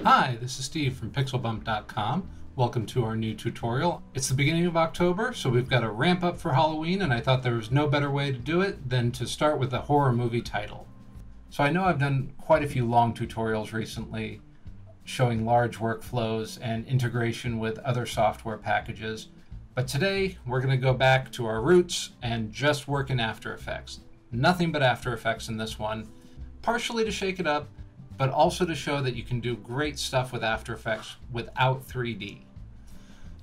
Hi, this is Steve from PixelBump.com. Welcome to our new tutorial. It's the beginning of October, so we've got to ramp up for Halloween, and I thought there was no better way to do it than to start with a horror movie title. So I know I've done quite a few long tutorials recently showing large workflows and integration with other software packages, but today we're going to go back to our roots and just work in After Effects. Nothing but After Effects in this one, partially to shake it up, but also to show that you can do great stuff with After Effects without 3D.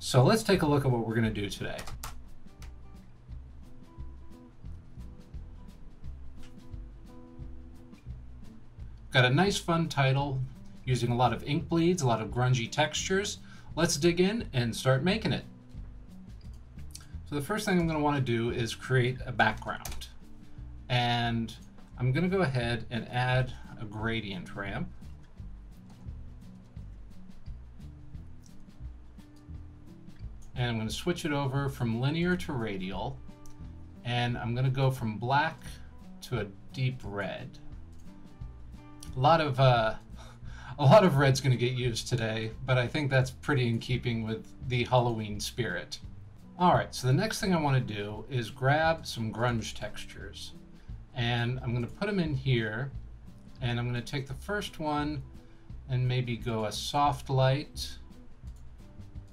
So let's take a look at what we're going to do today. Got a nice fun title using a lot of ink bleeds, a lot of grungy textures. Let's dig in and start making it. So the first thing I'm going to want to do is create a background. And I'm going to go ahead and add a gradient ramp. And I'm going to switch it over from linear to radial. And I'm going to go from black to a deep red. A lot of red's going to get used today, but I think that's pretty in keeping with the Halloween spirit. Alright, so the next thing I want to do is grab some grunge textures. And I'm going to put them in here, and I'm going to take the first one and maybe go a soft light,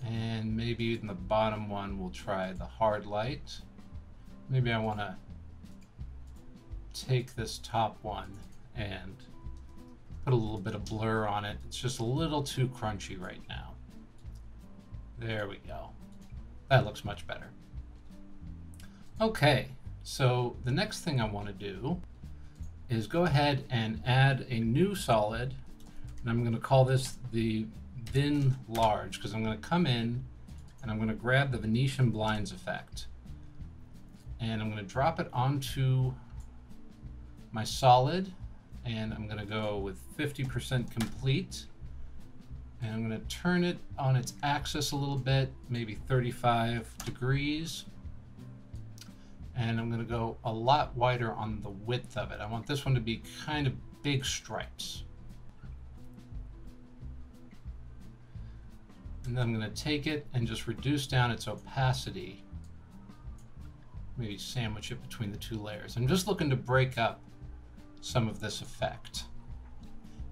and maybe in the bottom one we'll try the hard light. Maybe I want to take this top one and put a little bit of blur on it. It's just a little too crunchy right now. There we go. That looks much better. Okay. So the next thing I want to do is go ahead and add a new solid, and I'm going to call this the Vin Large, because I'm going to come in and I'm going to grab the Venetian blinds effect, and I'm going to drop it onto my solid, and I'm going to go with 50% complete, and I'm going to turn it on its axis a little bit, maybe 35 degrees. And I'm going to go a lot wider on the width of it. I want this one to be kind of big stripes. And then I'm going to take it and just reduce down its opacity. Maybe sandwich it between the two layers. I'm just looking to break up some of this effect.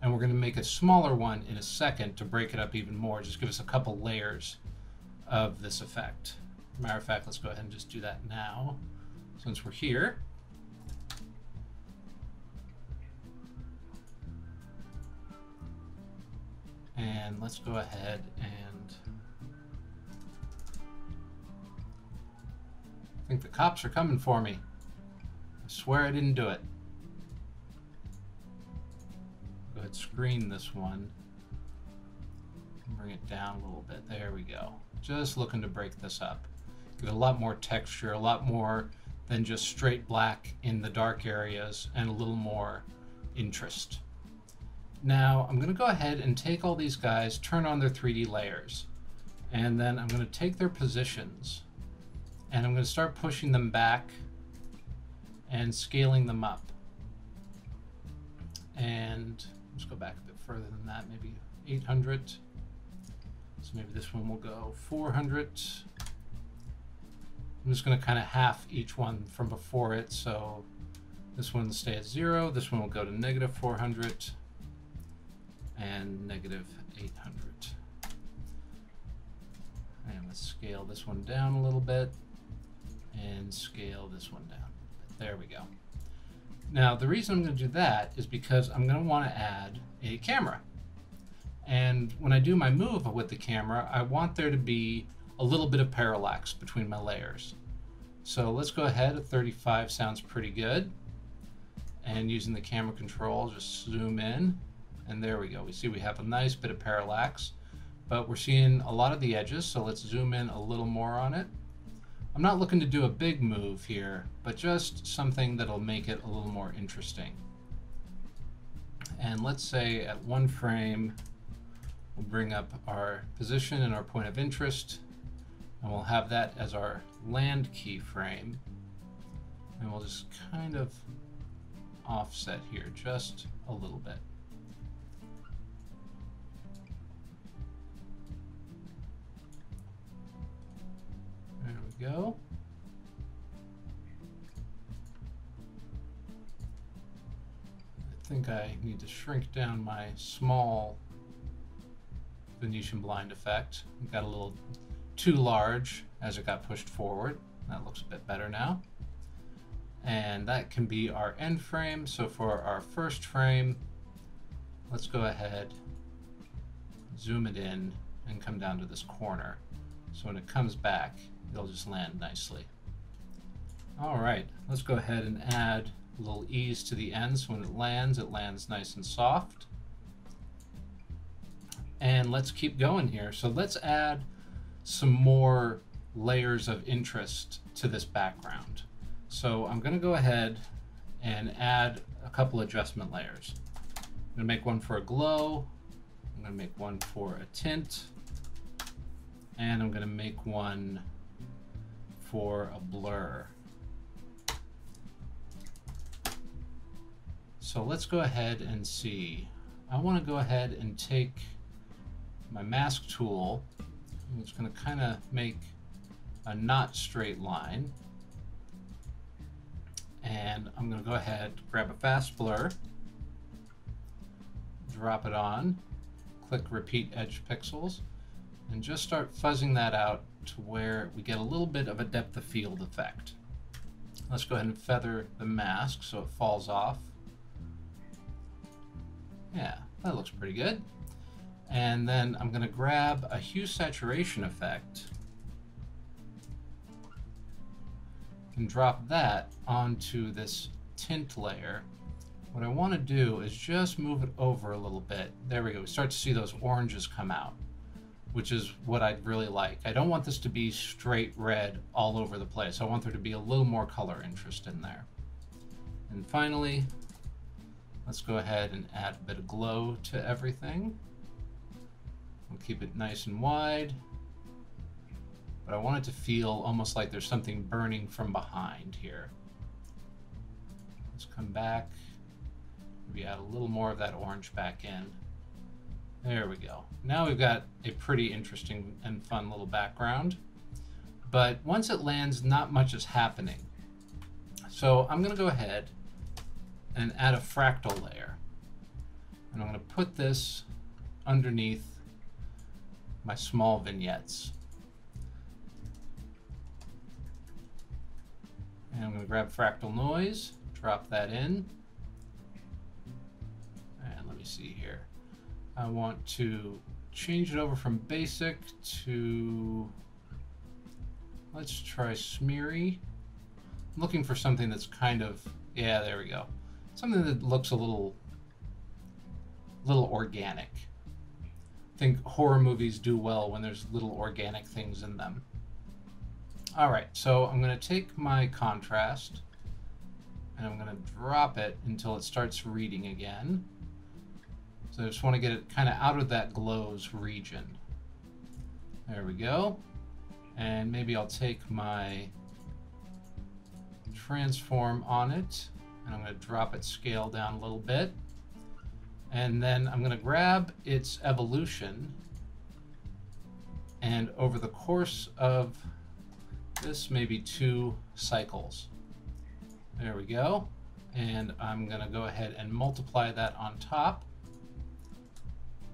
And we're going to make a smaller one in a second to break it up even more. Just give us a couple layers of this effect. Matter of fact, let's go ahead and just do that now, since we're here. And let's go ahead and I think the cops are coming for me. I swear I didn't do it. Go ahead, screen this one. Bring it down a little bit. There we go. Just looking to break this up. Give it a lot more texture, a lot more than just straight black in the dark areas, and a little more interest. Now I'm going to go ahead and take all these guys, turn on their 3D layers, and then I'm going to take their positions and I'm going to start pushing them back and scaling them up. And let's go back a bit further than that, maybe 800. So maybe this one will go 400. I'm just going to kind of half each one from before it, so this one will stay at 0, this one will go to negative 400, and negative 800. And let's scale this one down a little bit, and scale this one down. There we go. Now the reason I'm going to do that is because I'm going to want to add a camera. And when I do my move with the camera, I want there to be a little bit of parallax between my layers. So let's go ahead. At 35 sounds pretty good. And using the camera control, just zoom in. And there we go. We see we have a nice bit of parallax, but we're seeing a lot of the edges. So let's zoom in a little more on it. I'm not looking to do a big move here, but just something that'll make it a little more interesting. And let's say at 1 frame, we'll bring up our position and our point of interest. And we'll have that as our land keyframe. And we'll just kind of offset here just a little bit. we go. I think I need to shrink down my small Venetian blind effect. It got a little too large as it got pushed forward. That looks a bit better now. And that can be our end frame. So for our first frame, let's go ahead, zoom it in, and come down to this corner. So when it comes back, it'll just land nicely. All right, let's go ahead and add a little ease to the end, so when it lands nice and soft. And let's keep going here. So let's add some more layers of interest to this background. So I'm going to go ahead and add a couple adjustment layers. I'm going to make one for a glow, I'm going to make one for a tint, and I'm going to make one for a blur. So let's go ahead and see. I want to go ahead and take my mask tool. I'm just going to kind of make a not straight line. And I'm going to go ahead, grab a fast blur, drop it on, click repeat edge pixels, and just start fuzzing that out to where we get a little bit of a depth of field effect. Let's go ahead and feather the mask so it falls off. Yeah, that looks pretty good. And then I'm going to grab a Huesaturation effect and drop that onto this tint layer. What I want to do is just move it over a little bit. There we go. We start to see those oranges come out, which is what I'd really like. I don't want this to be straight red all over the place. I want there to be a little more color interest in there. And finally, let's go ahead and add a bit of glow to everything. We'll keep it nice and wide, but I want it to feel almost like there's something burning from behind here. Let's come back, maybe add a little more of that orange back in. There we go. Now we've got a pretty interesting and fun little background, but once it lands, not much is happening. So I'm going to go ahead and add a fractal layer. And I'm going to put this underneath my small vignettes. And I'm going to grab Fractal Noise, drop that in. And let me see here. I want to change it over from basic to, let's try smeary. I'm looking for something that's kind of, yeah, there we go. Something that looks a little organic. I think horror movies do well when there's little organic things in them. All right, so I'm going to take my contrast and I'm going to drop it until it starts reading again. So I just want to get it kind of out of that glows region. There we go. And maybe I'll take my transform on it, and I'm going to drop its scale down a little bit. And then I'm going to grab its evolution, and over the course of this, maybe 2 cycles. There we go. And I'm going to go ahead and multiply that on top,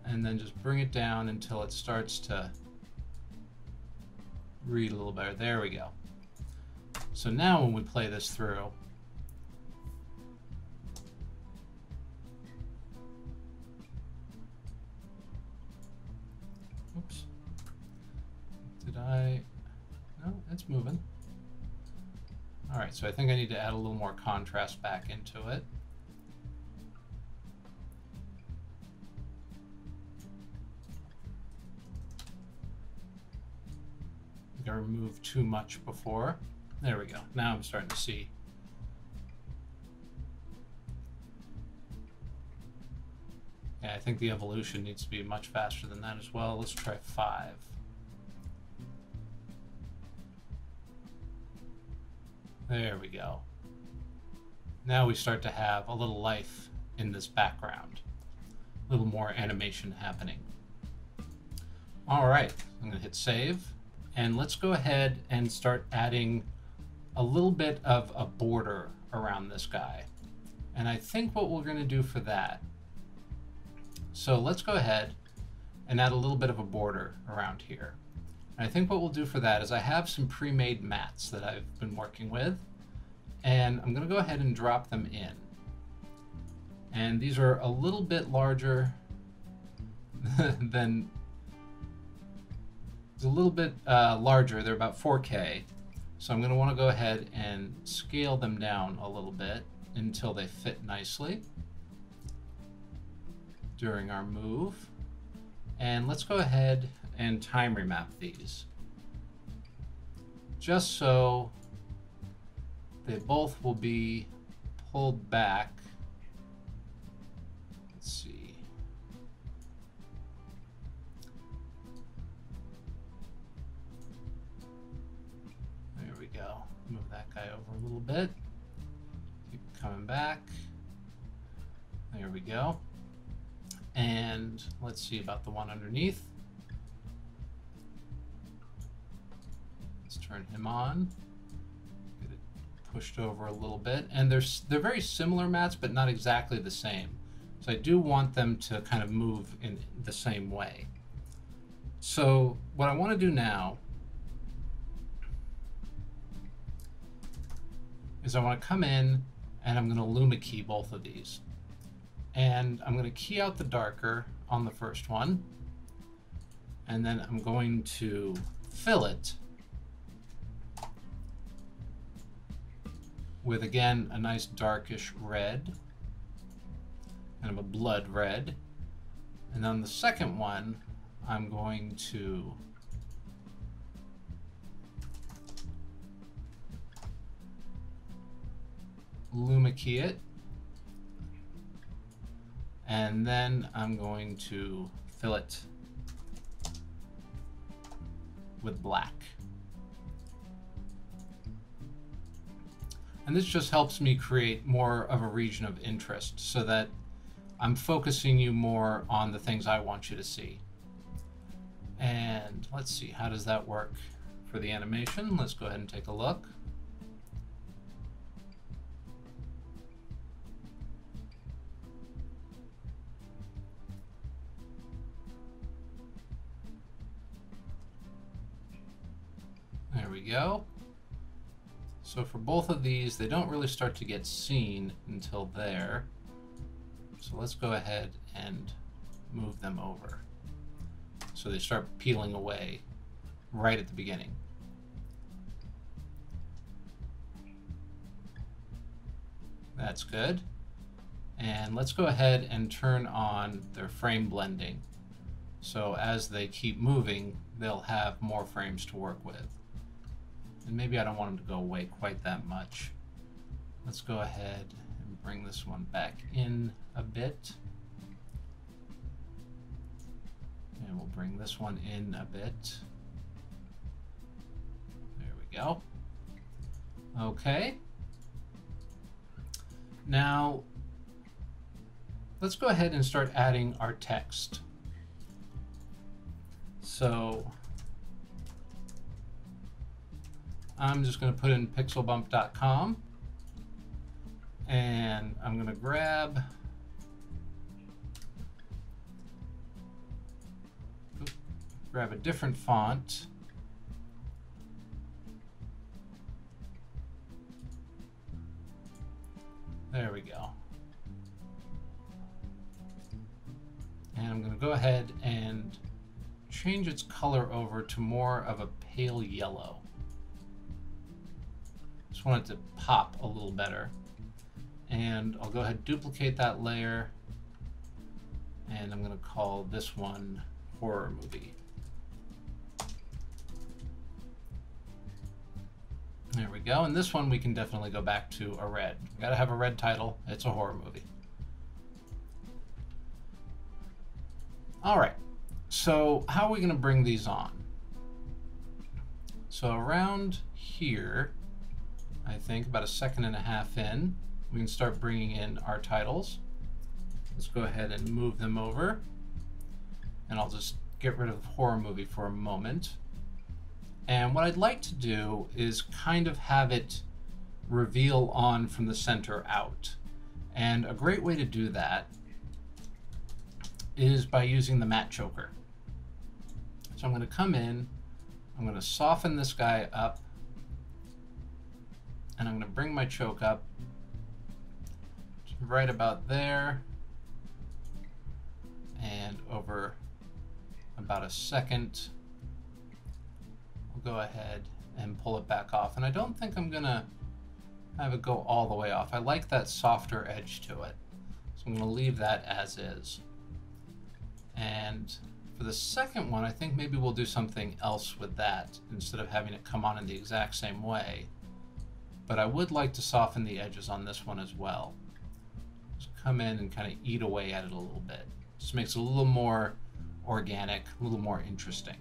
and then just bring it down until it starts to read a little better. There we go. So now when we play this through, oops, did I, no, it's moving. All right, so I think I need to add a little more contrast back into it. I think I removed too much before. There we go. Now I'm starting to see. Yeah, I think the evolution needs to be much faster than that as well. Let's try 5. There we go. Now we start to have a little life in this background. A little more animation happening. All right, I'm going to hit save. and let's go ahead and start adding a little bit of a border around this guy. And I think what we're going to do for that, so let's go ahead and add a little bit of a border around here. And I think what we'll do for that is I have some pre-made mats that I've been working with, and I'm going to go ahead and drop them in. And these are a little bit larger than, it's a little bit larger, they're about 4K. So I'm going to want to go ahead and scale them down a little bit until they fit nicely during our move. And let's go ahead and time remap these, just so they both will be pulled back. Let's see. There we go. Move that guy over a little bit. Keep coming back. There we go. And let's see about the one underneath. Let's turn him on. Get it pushed over a little bit. And they're very similar mats, but not exactly the same. So I do want them to kind of move in the same way. So what I want to do now is I want to come in and I'm going to luma key both of these. And I'm going to key out the darker on the first one. And then I'm going to fill it with, again, a nice darkish red, kind of a blood red. And on the second one, I'm going to luma key it. And then I'm going to fill it with black. And this just helps me create more of a region of interest so that I'm focusing you more on the things I want you to see. And let's see, how does that work for the animation? Let's go ahead and take a look. There we go. So for both of these, they don't really start to get seen until there. So let's go ahead and move them over. So they start peeling away right at the beginning. That's good. And let's go ahead and turn on their frame blending. So as they keep moving, they'll have more frames to work with. And maybe I don't want them to go away quite that much. Let's go ahead and bring this one back in a bit. And we'll bring this one in a bit. There we go. Okay. Now, let's go ahead and start adding our text. So I'm just going to put in pixelbump.com, and I'm going to grab a different font. There we go. And I'm going to go ahead and change its color over to more of a pale yellow. Just want it to pop a little better. And I'll go ahead and duplicate that layer, and I'm going to call this one Horror Movie. There we go. And this one we can definitely go back to a red. We got to have a red title. It's a horror movie. All right. So how are we going to bring these on? So around here, I think about 1.5 seconds in, we can start bringing in our titles. Let's go ahead and move them over. And I'll just get rid of horror movie for a moment. And what I'd like to do is kind of have it reveal on from the center out. And a great way to do that is by using the matte choker. So I'm going to come in, I'm going to soften this guy up, and I'm going to bring my choke up right about there, and over about a second, we'll go ahead and pull it back off. And I don't think I'm going to have it go all the way off. I like that softer edge to it, so I'm going to leave that as is. And for the second one, I think maybe we'll do something else with that instead of having it come on in the exact same way. But I would like to soften the edges on this one as well. Just come in and kind of eat away at it a little bit. Just makes it a little more organic, a little more interesting.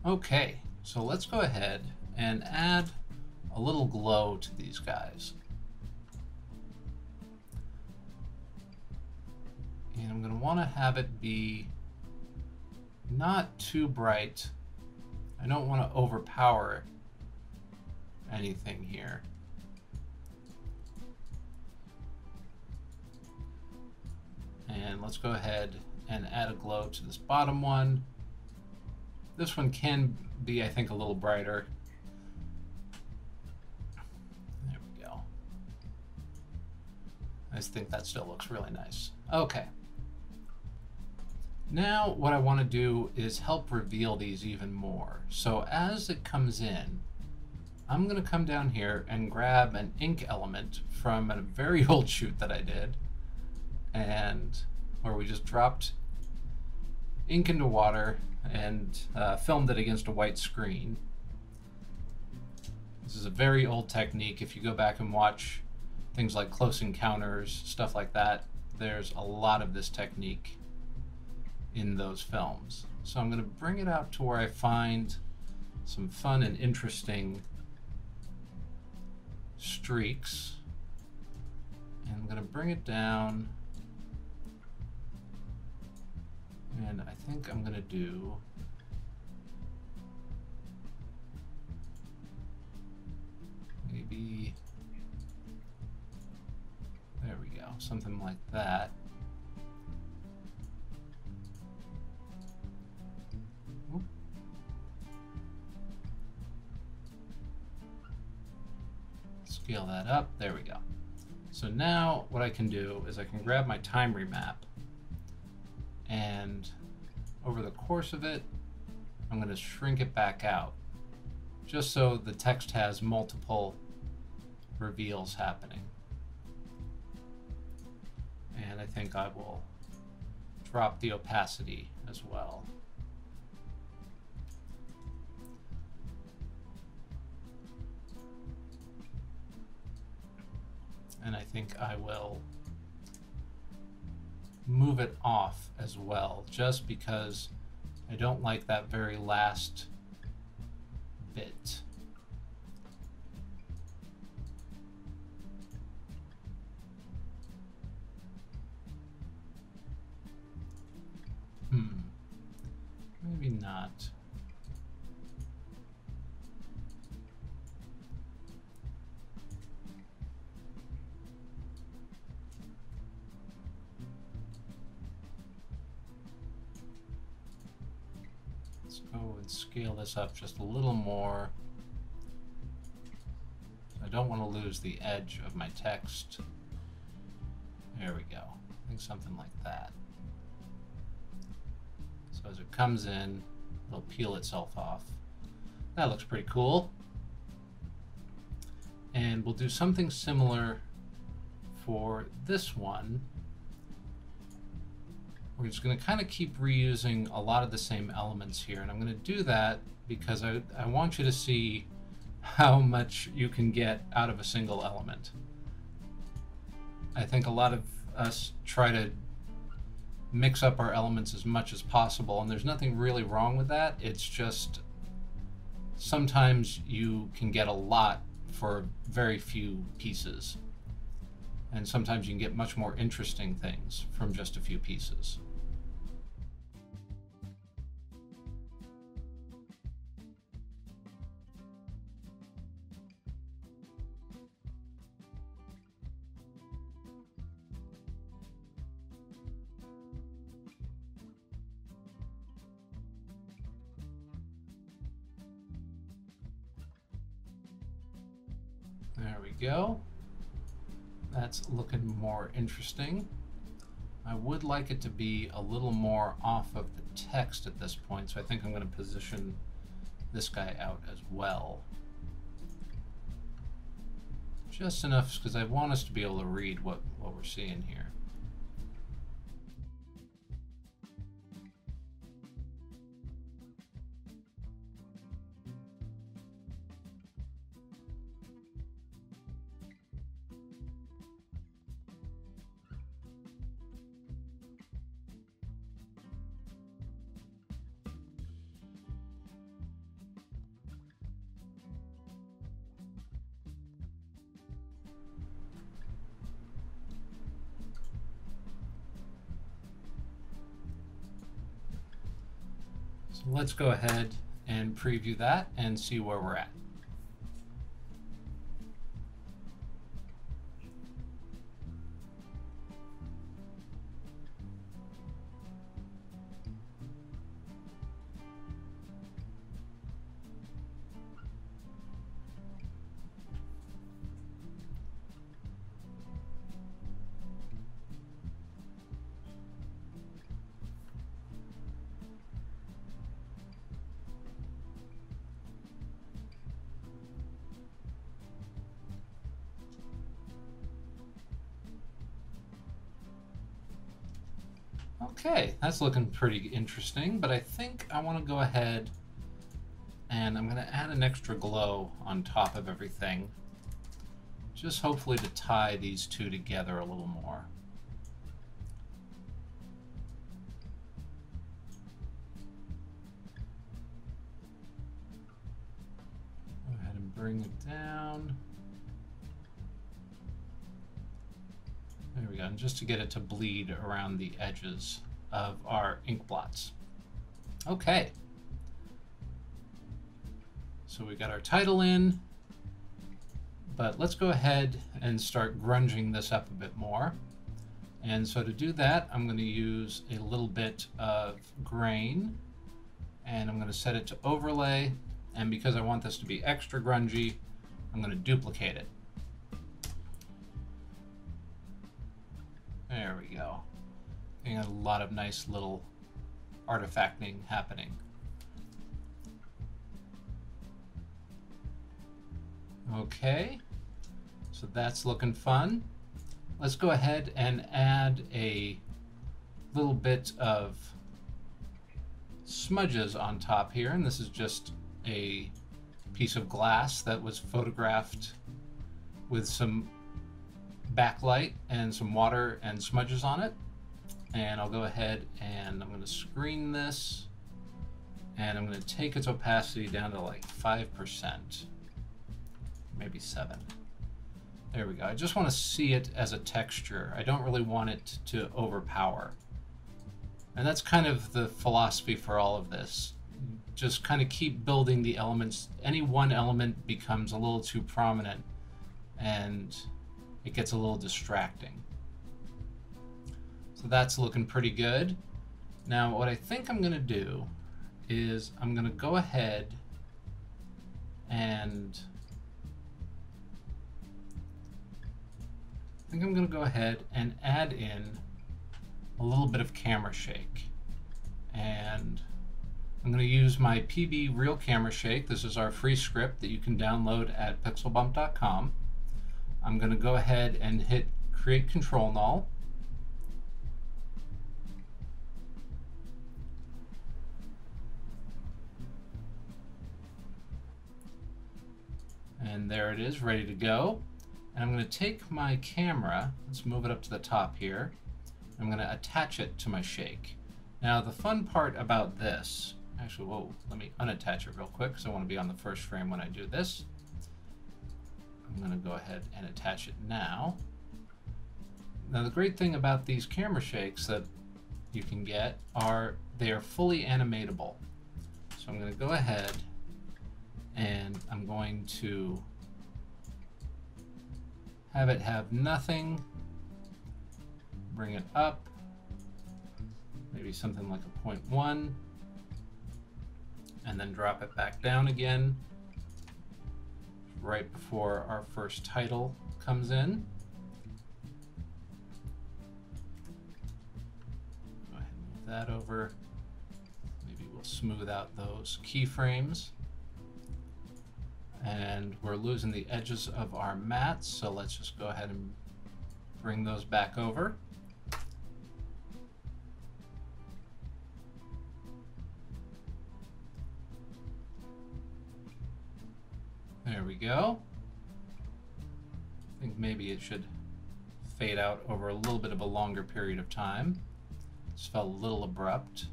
Okay, so let's go ahead and add a little glow to these guys. And I'm going to want to have it be not too bright. I don't want to overpower anything here. And let's go ahead and add a glow to this bottom one. This one can be, I think, a little brighter. There we go. I just think that still looks really nice. Okay. Now what I want to do is help reveal these even more. So as it comes in, I'm going to come down here and grab an ink element from a very old shoot that I did, and where we just dropped ink into water and filmed it against a white screen. This is a very old technique. If you go back and watch things like Close Encounters, stuff like that, there's a lot of this technique in those films. So I'm going to bring it out to where I find some fun and interesting streaks, and I'm going to bring it down, and I think I'm going to do maybe, there we go, something like that. Scale that up, there we go. So now what I can do is I can grab my time remap, and over the course of it, I'm going to shrink it back out, just so the text has multiple reveals happening. And I think I will drop the opacity as well. And I think I will move it off as well, just because I don't like that very last bit. Maybe not. Let's go and scale this up just a little more. I don't want to lose the edge of my text. There we go. I think something like that. So as it comes in, it'll peel itself off. That looks pretty cool. And we'll do something similar for this one. We're just going to kind of keep reusing a lot of the same elements here, and I'm going to do that because I want you to see how much you can get out of a single element. I think a lot of us try to mix up our elements as much as possible, and there's nothing really wrong with that. It's just sometimes you can get a lot for very few pieces. And sometimes you can get much more interesting things from just a few pieces. There we go. That's looking more interesting. I would like it to be a little more off of the text at this point, so I think I'm going to position this guy out as well. Just enough because I want us to be able to read what we're seeing here. So let's go ahead and preview that and see where we're at. Okay, that's looking pretty interesting, but I think I want to go ahead and I'm going to add an extra glow on top of everything, just hopefully to tie these two together a little more. Go ahead and bring it down. There we go, and just to get it to bleed around the edges of our ink blots. Okay. So we got our title in, but let's go ahead and start grunging this up a bit more. And so to do that, I'm going to use a little bit of grain, and I'm going to set it to overlay. And because I want this to be extra grungy, I'm going to duplicate it. There we go. Getting a lot of nice little artifacting happening. Okay, so that's looking fun. Let's go ahead and add a little bit of smudges on top here, and this is just a piece of glass that was photographed with some backlight and some water and smudges on it. And I'll go ahead and I'm going to screen this, and I'm going to take its opacity down to like 5%, maybe 7. There we go. I just want to see it as a texture. I don't really want it to overpower. And that's kind of the philosophy for all of this. Just kind of keep building the elements. Any one element becomes a little too prominent and it gets a little distracting. So that's looking pretty good. Now what I think I'm going to do is I'm going to go ahead and add in a little bit of camera shake. And I'm going to use my PB Real Camera Shake. This is our free script that you can download at pixelbump.com. I'm going to go ahead and hit Create Control Null. And there it is, ready to go. And I'm going to take my camera, let's move it up to the top here. I'm going to attach it to my shake. Now the fun part about this, actually, whoa, let me unattach it real quick because I want to be on the first frame when I do this. I'm going to go ahead and attach it now. Now the great thing about these camera shakes that you can get are they are fully animatable. So I'm going to go ahead and I'm going to have it have nothing, bring it up, maybe something like a 0.1, and then drop it back down again right before our first title comes in. Go ahead and move that over. Maybe we'll smooth out those keyframes. And we're losing the edges of our mats, so let's just go ahead and bring those back over. There we go. I think maybe it should fade out over a little bit of a longer period of time. This felt a little abrupt.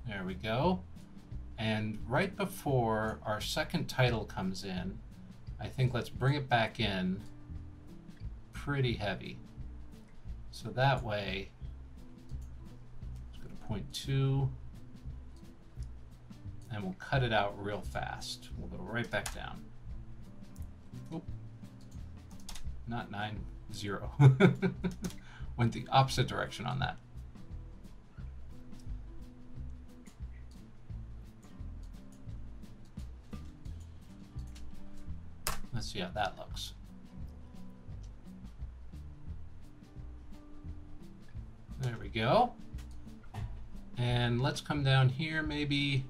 There we go. And right before our second title comes in, I think let's bring it back in pretty heavy. So that way, let's go to 0.2. And we'll cut it out real fast. We'll go right back down. Oop. Not 9, 0. Went the opposite direction on that. Let's see how that looks. There we go. And let's come down here maybe,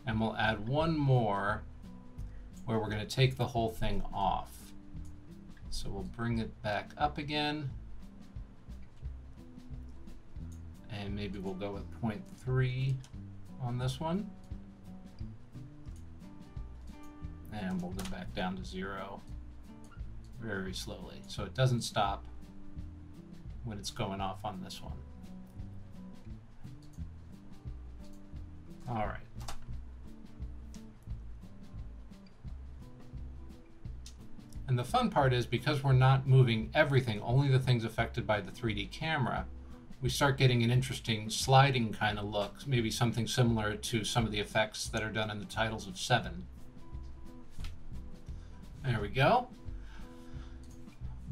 and we'll add one more where we're going to take the whole thing off. So we'll bring it back up again. And maybe we'll go with 0.3 on this one. And we'll go back down to 0 very slowly, so it doesn't stop when it's going off on this one. All right. And the fun part is, because we're not moving everything, only the things affected by the 3D camera, we start getting an interesting sliding kind of look, maybe something similar to some of the effects that are done in the titles of 7. There we go.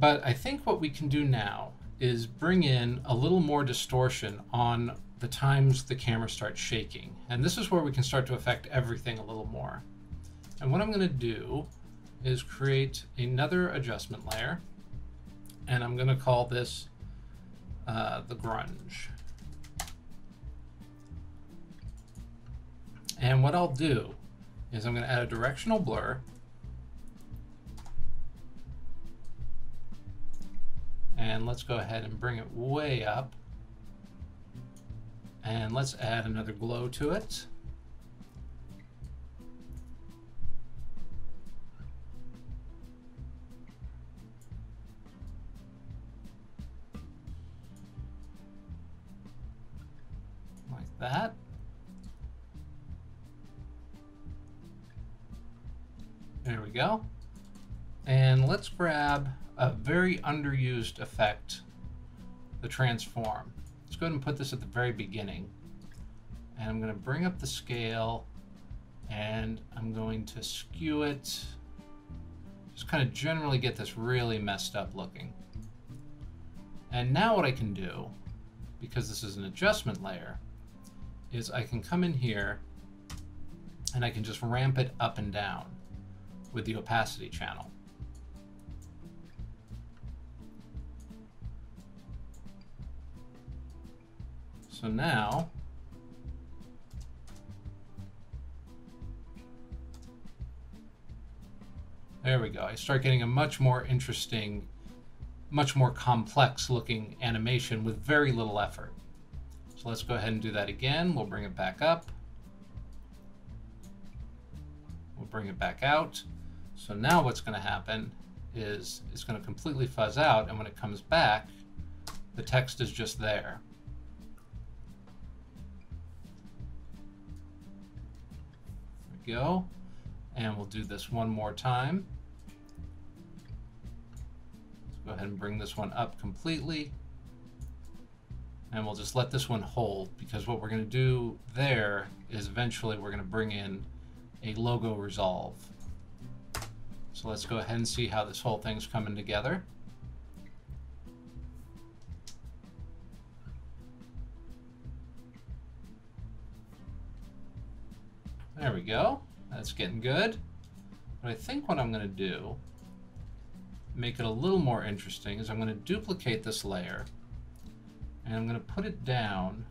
But I think what we can do now is bring in a little more distortion on the times the camera starts shaking. And this is where we can start to affect everything a little more. And what I'm going to do is create another adjustment layer. And I'm going to call this the grunge. And what I'll do is I'm going to add a directional blur. And let's go ahead and bring it way up. And let's add another glow to it. Like that. There we go. And let's grab a very underused effect, the transform. Let's go ahead and put this at the very beginning. And I'm going to bring up the scale and I'm going to skew it. Just kind of generally get this really messed up looking. And now what I can do, because this is an adjustment layer, is I can come in here and I can just ramp it up and down with the opacity channel. So now, there we go. I start getting a much more interesting, much more complex looking animation with very little effort. So let's go ahead and do that again. We'll bring it back up. We'll bring it back out. So now what's going to happen is it's going to completely fuzz out, and when it comes back, the text is just there. Go, and we'll do this one more time. ahead and bring this one up completely. And we'll just let this one hold, because what we're going to do there is eventually we're going to bring in a logo resolve. So let's go ahead and see how this whole thing's coming together. There we go. That's getting good. But I think what I'm going to do, make it a little more interesting, is I'm going to duplicate this layer. And I'm going to put it down,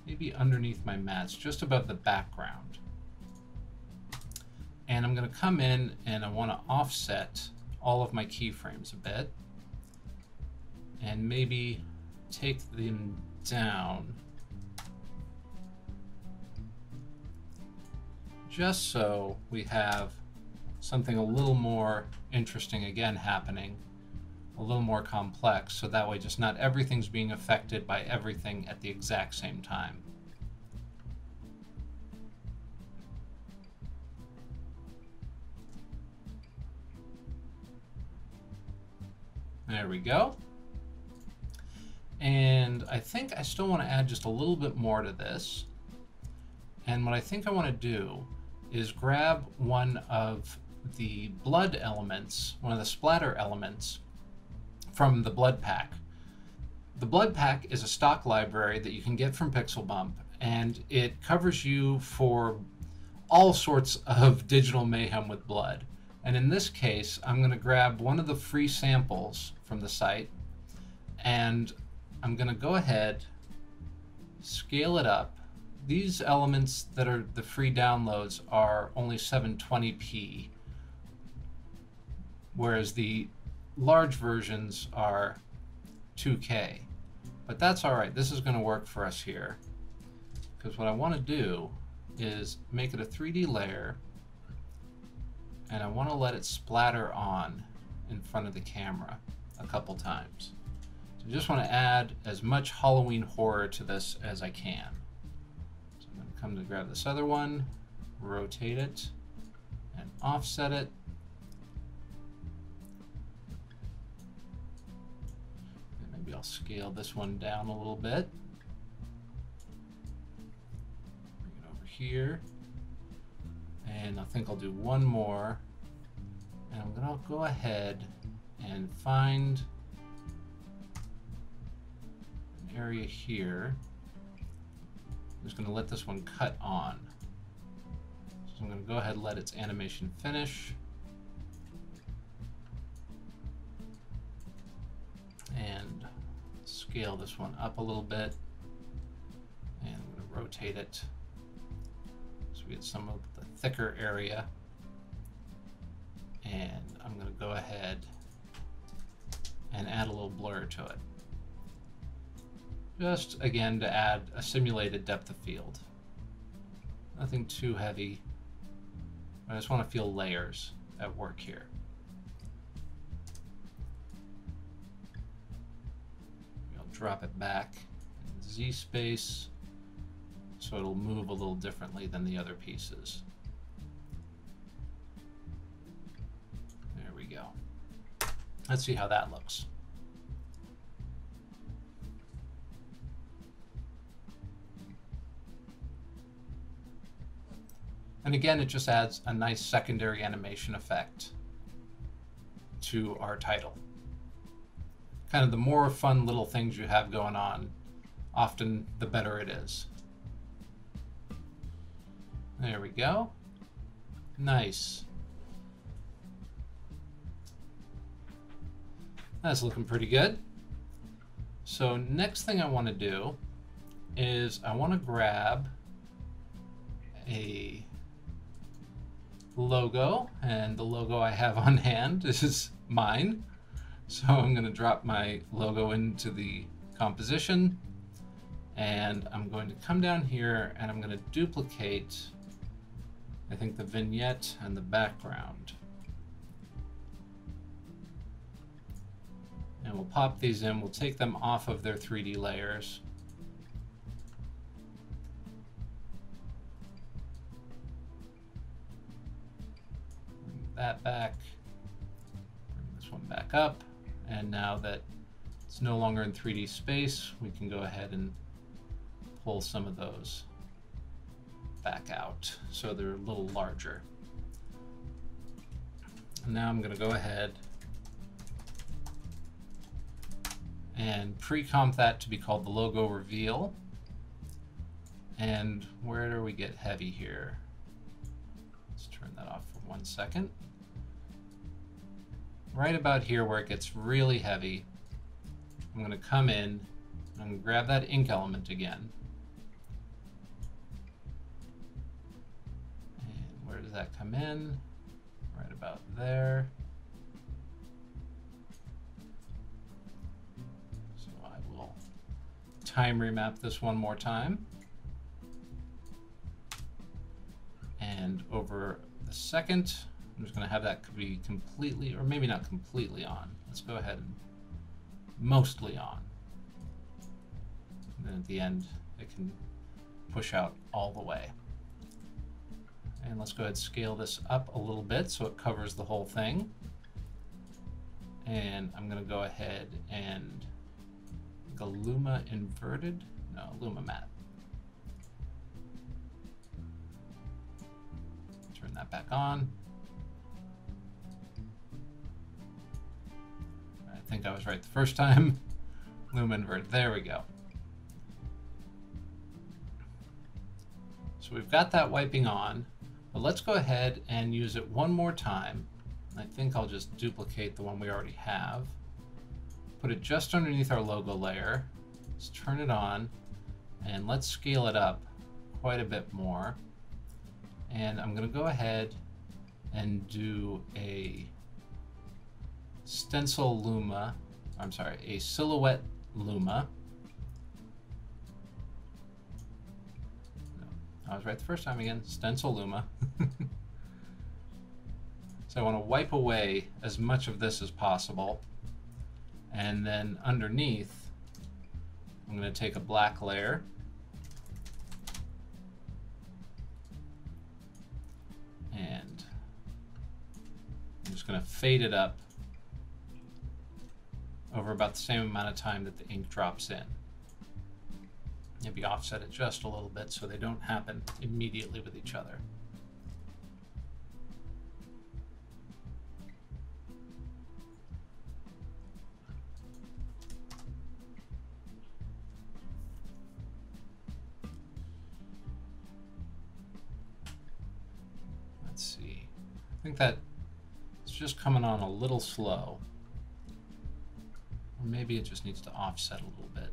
maybe underneath my mats, just above the background. And I'm going to come in and I want to offset all of my keyframes a bit. And maybe take them down, just so we have something a little more interesting again happening, a little more complex, so that way just not everything's being affected by everything at the exact same time. There we go. And I think I still want to add just a little bit more to this. And what I think I want to do is grab one of the blood elements, one of the splatter elements from the blood pack. The blood pack is a stock library that you can get from PixelBump, and it covers you for all sorts of digital mayhem with blood. And in this case, I'm going to grab one of the free samples from the site, and I'm going to go ahead, scale it up. These elements that are the free downloads are only 720p, whereas the large versions are 2K. But that's all right. This is going to work for us here, because what I want to do is make it a 3D layer, and I want to let it splatter on in front of the camera a couple times. So I just want to add as much Halloween horror to this as I can. So I'm going to come to grab this other one, rotate it, and offset it. And maybe I'll scale this one down a little bit. Bring it over here. And I think I'll do one more, and I'm going to go ahead and find an area here. I'm just going to let this one cut on. So I'm going to go ahead and let its animation finish. And scale this one up a little bit. And I'm going to rotate it so we get some of the thicker area. And I'm going to go ahead and add a little blur to it. Just again to add a simulated depth of field. Nothing too heavy. I just want to feel layers at work here. I'll drop it back in Z space so it'll move a little differently than the other pieces. There we go. Let's see how that looks. And again, it just adds a nice secondary animation effect to our title. Kind of the more fun little things you have going on, often the better it is. There we go. Nice. That's looking pretty good. So next thing I want to do is I want to grab a logo, and the logo I have on hand is mine. So I'm going to drop my logo into the composition, and I'm going to come down here and I'm going to duplicate, I think, the vignette and the background. And we'll pop these in, we'll take them off of their 3D layers. Bring that back, bring this one back up, And now that it's no longer in 3D space, we can go ahead and pull some of those back out so they're a little larger. And now I'm going to go ahead and pre-comp that to be called the logo reveal. And where do we get heavy here? Let's turn that off for 1 second. Right about here where it gets really heavy, I'm going to come in and I'm going to grab that ink element again. And where does that come in? Right about there. So I will time remap this one more time. And over the second, I'm just going to have that be completely, or maybe not completely on. Let's go ahead and mostly on. And then at the end, it can push out all the way. And let's go ahead and scale this up a little bit so it covers the whole thing. And I'm going to go ahead and go Luma inverted, no, Luma matte. Turn that back on. I think I was right the first time. Luma invert, there we go. So we've got that wiping on, but let's go ahead and use it one more time. I think I'll just duplicate the one we already have. Put it just underneath our logo layer. Let's turn it on and let's scale it up quite a bit more. And I'm going to go ahead and do a stencil Luma, I'm sorry, a silhouette Luma. No, I was right the first time again, stencil Luma. So I want to wipe away as much of this as possible. And then underneath, I'm going to take a black layer. And I'm just going to fade it up over about the same amount of time that the ink drops in. Maybe offset it just a little bit so they don't happen immediately with each other. Let's see. I think that it's just coming on a little slow. Or maybe it just needs to offset a little bit.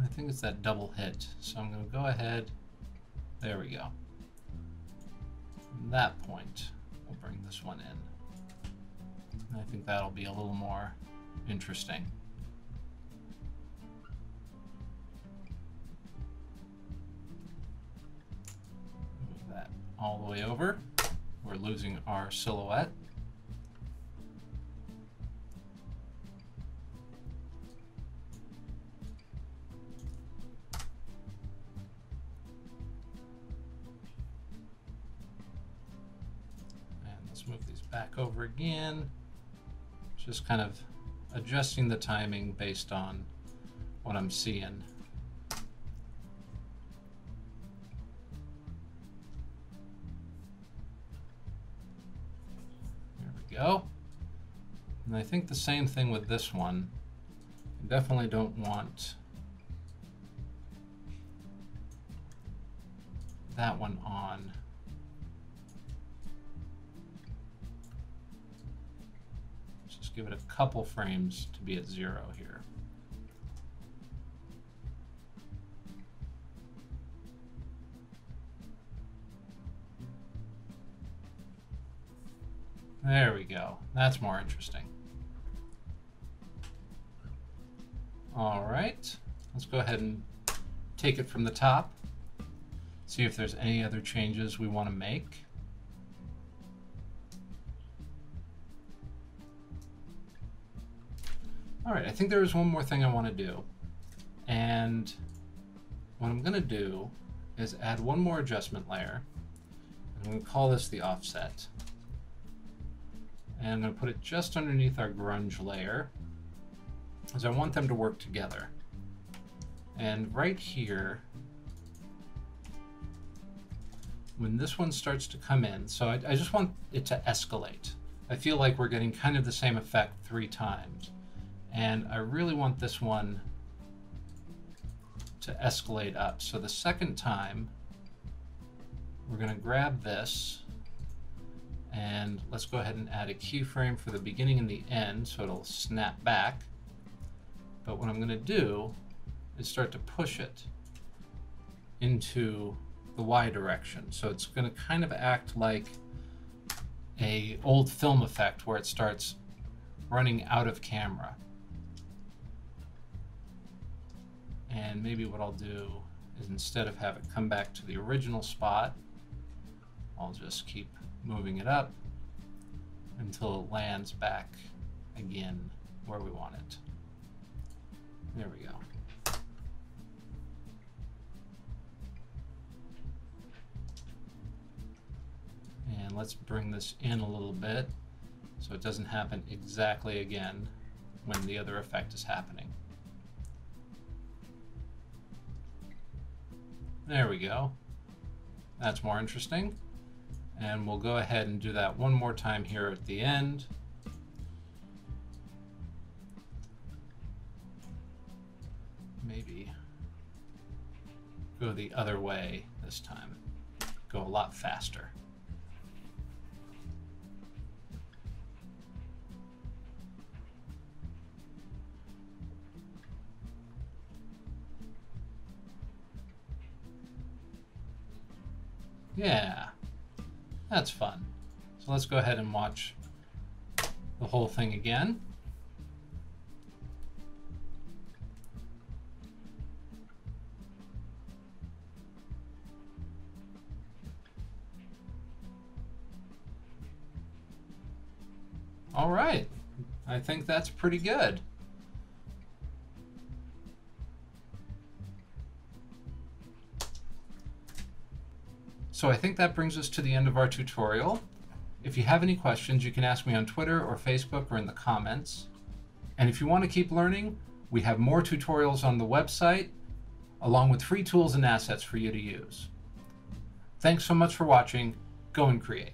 I think it's that double hit. So I'm going to go ahead. There we go. From that point, we'll bring this one in. And I think that'll be a little more interesting. Move that all the way over. We're losing our silhouette. And let's move these back over again. Just kind of adjusting the timing based on what I'm seeing. Go. And I think the same thing with this one. I definitely don't want that one on. Let's just give it a couple frames to be at 0 here. There we go. That's more interesting. All right, let's go ahead and take it from the top. See if there's any other changes we want to make. All right, I think there is one more thing I want to do. And what I'm going to do is add one more adjustment layer. I'm going to call this the offset. And I'm going to put it just underneath our grunge layer, because I want them to work together. And right here, when this one starts to come in, so I just want it to escalate. I feel like we're getting kind of the same effect 3 times. And I really want this one to escalate up. So the second time, we're going to grab this, and let's go ahead and add a keyframe for the beginning and the end so it'll snap back. But what I'm going to do is start to push it into the Y direction. So it's going to kind of act like a old film effect where it starts running out of camera. And maybe what I'll do is, instead of have it come back to the original spot, I'll just keep moving it up until it lands back again where we want it. There we go. And let's bring this in a little bit so it doesn't happen exactly again when the other effect is happening. There we go. That's more interesting. And we'll go ahead and do that one more time here at the end. Maybe go the other way this time. Go a lot faster. Yeah, that's fun. So let's go ahead and watch the whole thing again. All right, I think that's pretty good. So I think that brings us to the end of our tutorial. If you have any questions, you can ask me on Twitter or Facebook or in the comments. And if you want to keep learning, we have more tutorials on the website, along with free tools and assets for you to use. Thanks so much for watching. Go and create.